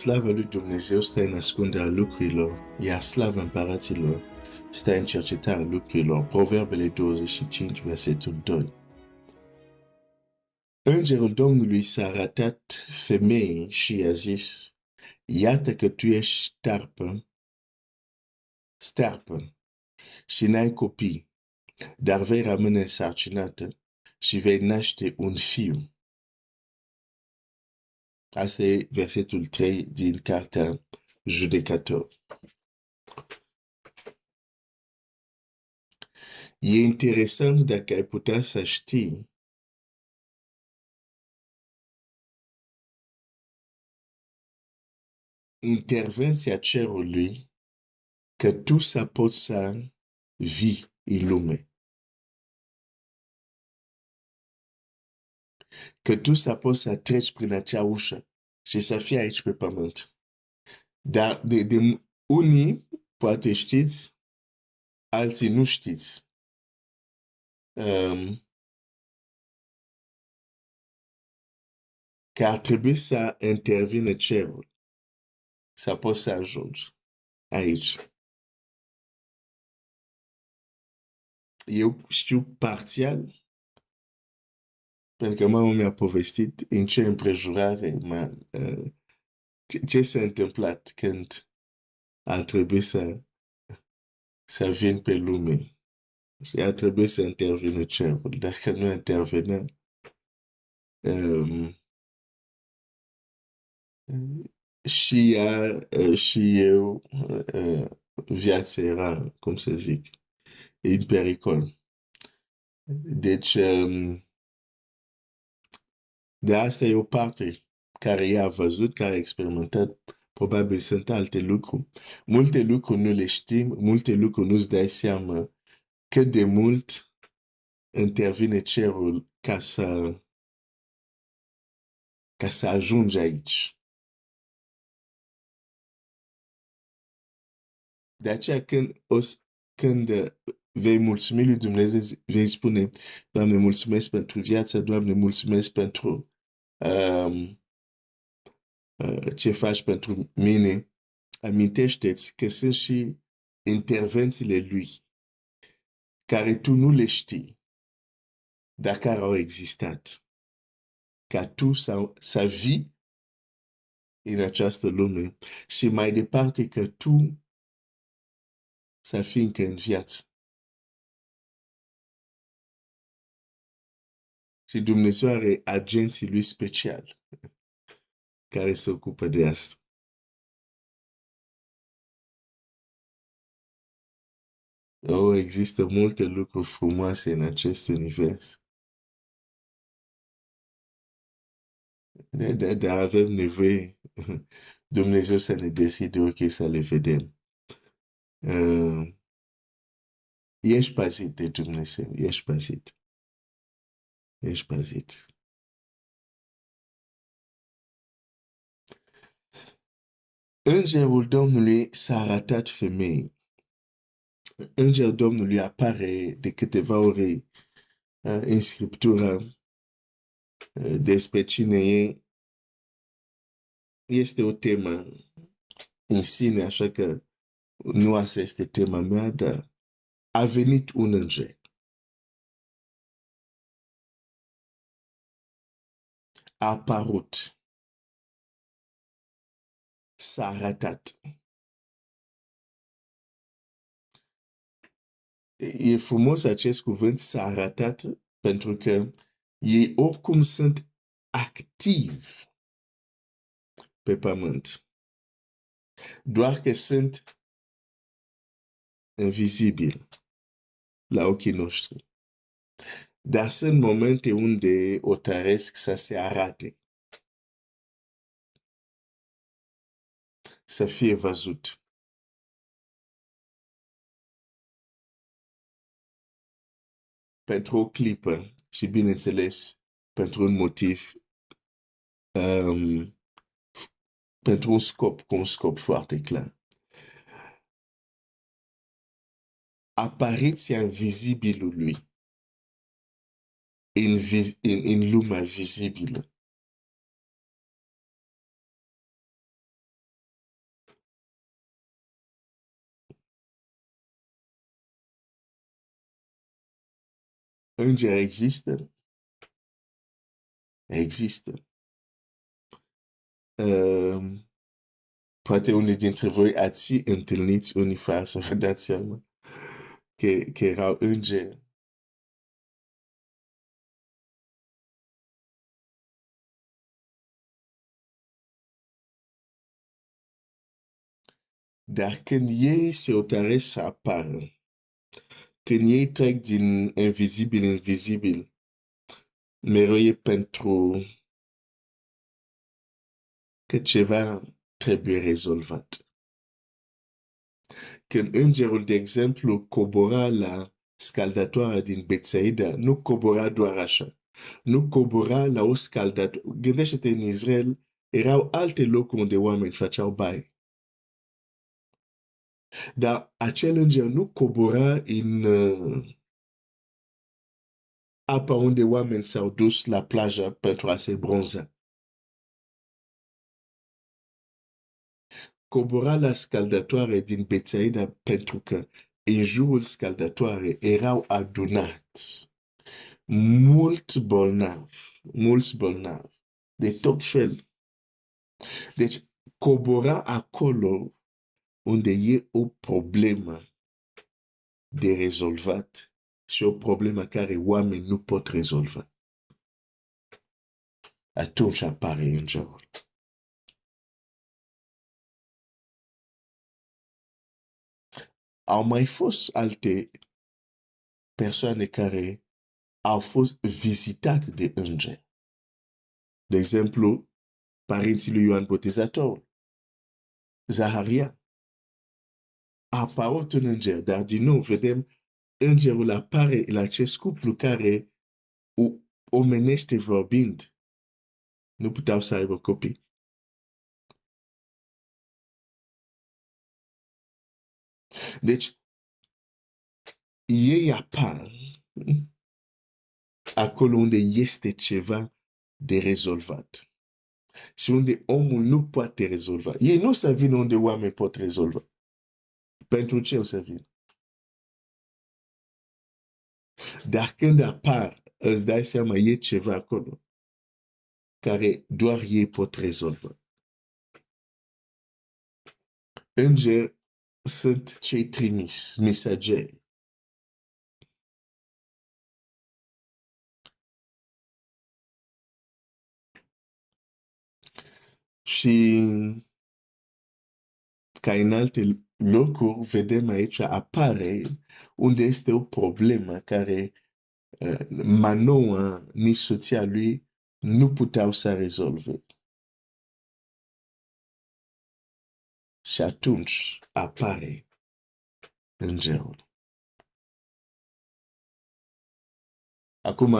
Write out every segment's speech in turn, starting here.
Slavă lui Dumnezeu stă în ascunderea lucrurilor, iar slavă împăraților stă în cercetarea lucrurilor. Proverbele 25, versetul 2. Îngerul Domnului s-a arătat femeii și i-a zis: iată că tu ești stearpă și n-ai copii, dar vei rămâne însărcinată și vei naște un fiu. Asta e versetul 3 din Cartea Judecător. E interesant dacă ai putea să știi intervenția cerului că tu să poți să vii în lume. Că tu să poți să treci prin acea ușă și să fii aici pe pământ. Dar de unii poate știți, alții nu știți. Că ar trebui să intervine cerul să poți să ajungi aici. Eu știu parțial, pentru că mama mi-a povestit în ce împrejurare, ce s-a întâmplat când a trebuit să vin pe lume. Și a trebuit să intervină cerul. Dacă nu intervenea, și eu, viața era, cum să zic, în pericol. Deci, de asta e o parte care i-a văzut, care a experimentat. Probabil sunt alte lucruri. Multe lucruri nu le știm, multe lucruri nu-ți dai seama cât de mult intervine cerul ca să ajungi aici. De aceea când vei mulțumi lui Dumnezeu, vei spune: Doamne, mulțumesc pentru viața, Doamne, mulțumesc pentru ce faci pentru mine. Amintește-ți că sunt și intervențiile lui, care tu nu le știi, dar care au existat. Ca tu să vii în această lume și mai departe că tu să fii încă în viață. Și Dumnezeu are agenții lui special care se ocupă de asta. Oh, există multe lucruri frumoase în acest univers. Dar avem nevoie Dumnezeu să ne deschide ochii să le vedem. Ești păzit de Dumnezeu, ești păzit. Ești păzit. Îngerul Domnului s-a arătat femeii. Îngerul Domnului apare de câteva ori în Scriptură despre cine e. Este o temă în sine, așa că nu asta este tema mea, dar a venit un înger. A apărut. S-a arătat. E frumos acest cuvânt, s-a arătat, pentru că ei oricum sunt activi pe pământ. Doar că sunt invizibili la ochii noștri. Dar sunt momente unde o tăresc să se arate. Să fie văzut. Pentru o clipă și, bineînțeles, pentru un motiv, pentru un scop, cu un scop foarte clar. Apariția invizibilului în lumea vizibilă îngeri există? Există. Poate unii dintre voi ați și întâlniți unii fără să vă dați seama că erau îngeri. Dar când ei se hotărăsc să apară, când ei trec din invizibil în vizibil, mereu e pentru că ceva trebuie rezolvat. Când îngerul, de exemplu, cobora la scaldatoarea din Betsaida, nu cobora doar așa. Nu cobora la o scaldatoare. Gândește-te, în Israel erau alte locuri unde oameni făceau baie. Dar acel înger nu cobora în apa unde oameni s-au dus la plajă pentru a se bronza. Cobora la scaldatoare din Betsaida pentru că în jurul scaldatoare erau adunați mulți bolnavi, de tot fel. Deci, cobora acolo unde e o problemă de rezolvat și o problemă care oamenii nu pot rezolva. Atunci apare îngerul. Au mai fost alte persoane care au fost vizitate de îngeri. De exemplu, părinții lui Ioan Botezatorul, Zaharia. A apărut un înger, dar din nou vedem îngerul apare la acest cuplu care, omenește vorbind, nu puteau să aibă copii. Deci, ei apar acolo unde este ceva de rezolvat și unde omul nu poate rezolva. Ei nu o să vină unde oameni pot rezolva. Pentru ce o să vină? Dar când apar, îți dai seama, e ceva acolo care doar ei pot rezolva. Îngeri sunt cei trimis, mesageri. Și ca în alte locuri, vedem aici apare unde este o problemă care Manoa, nici soția lui, nu puteau să rezolve. Și atunci apare îngerul. Acum,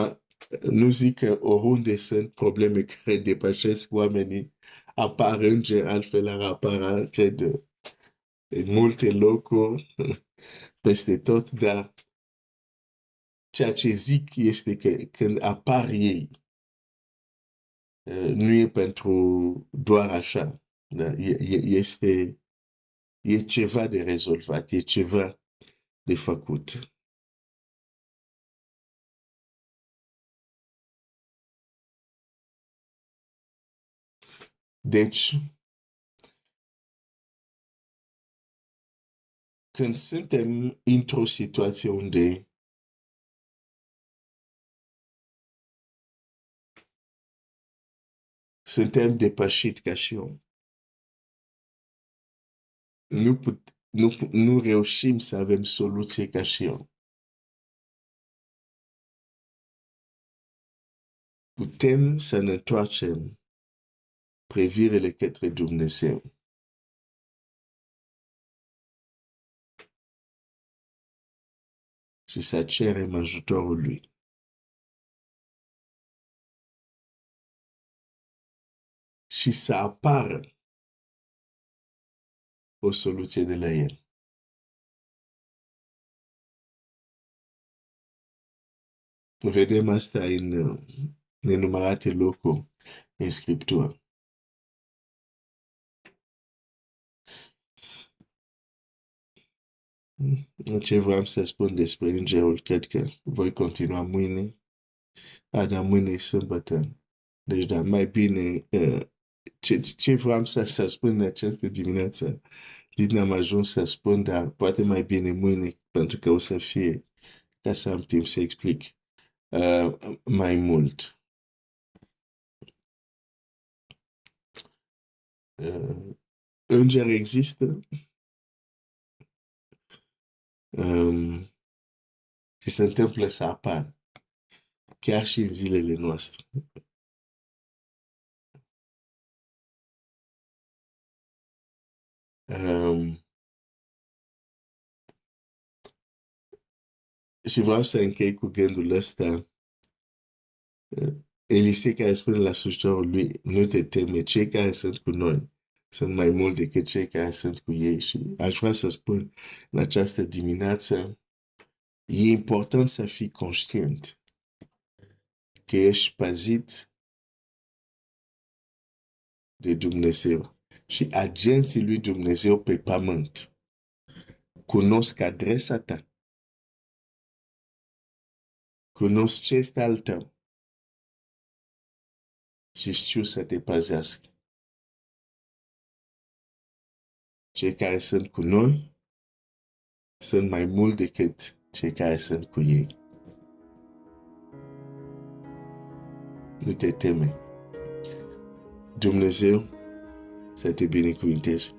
nu zic că oriunde sunt probleme care depășesc oamenii, apar îngeri, altfel ar apara, cred, în multe locuri, peste tot, dar ceea ce zic este că când apar ei, nu e pentru doar așa, da? E ceva de rezolvat, e ceva de făcut. Deci, când suntem într-o situație unde suntem depășiți ca și om, nu reușim să avem soluție ca și om, putem să ne întoarcem privirile către Dumnezeu. Și să cerem ajutorul lui. Și să apară o soluție de la el. Vedem asta în nenumărate locuri în Scriptură. Ce vreau să spun despre îngerul, cred că voi continua mâine. Dar mâine e sâmbătă. Deci, da, mai bine, ce vreau să spun în această dimineață, n-am ajuns să spun, dar poate mai bine mâine, pentru că o să fie, ca să am timp să explic mai mult. Îngeri există și se întâmplă să apară, chiar și în zilele noastre. Și vreau să închei cu gândul ăsta. Elisei care spune la slujitorul lui, nu te teme, cei care sunt cu noi sunt mai mult decât cei care sunt cu ei. Și aș vrea să spun în această dimineață, e important să fii conștient că ești păzit de Dumnezeu. Și agenții lui Dumnezeu pe pământ cunosc adresa ta, cunosc ce este al tău și știu să te păzească. Cei care sunt cu noi sunt mai mult decât cei care sunt cu ei. Nu te teme. Dumnezeu să te binecuvinteze.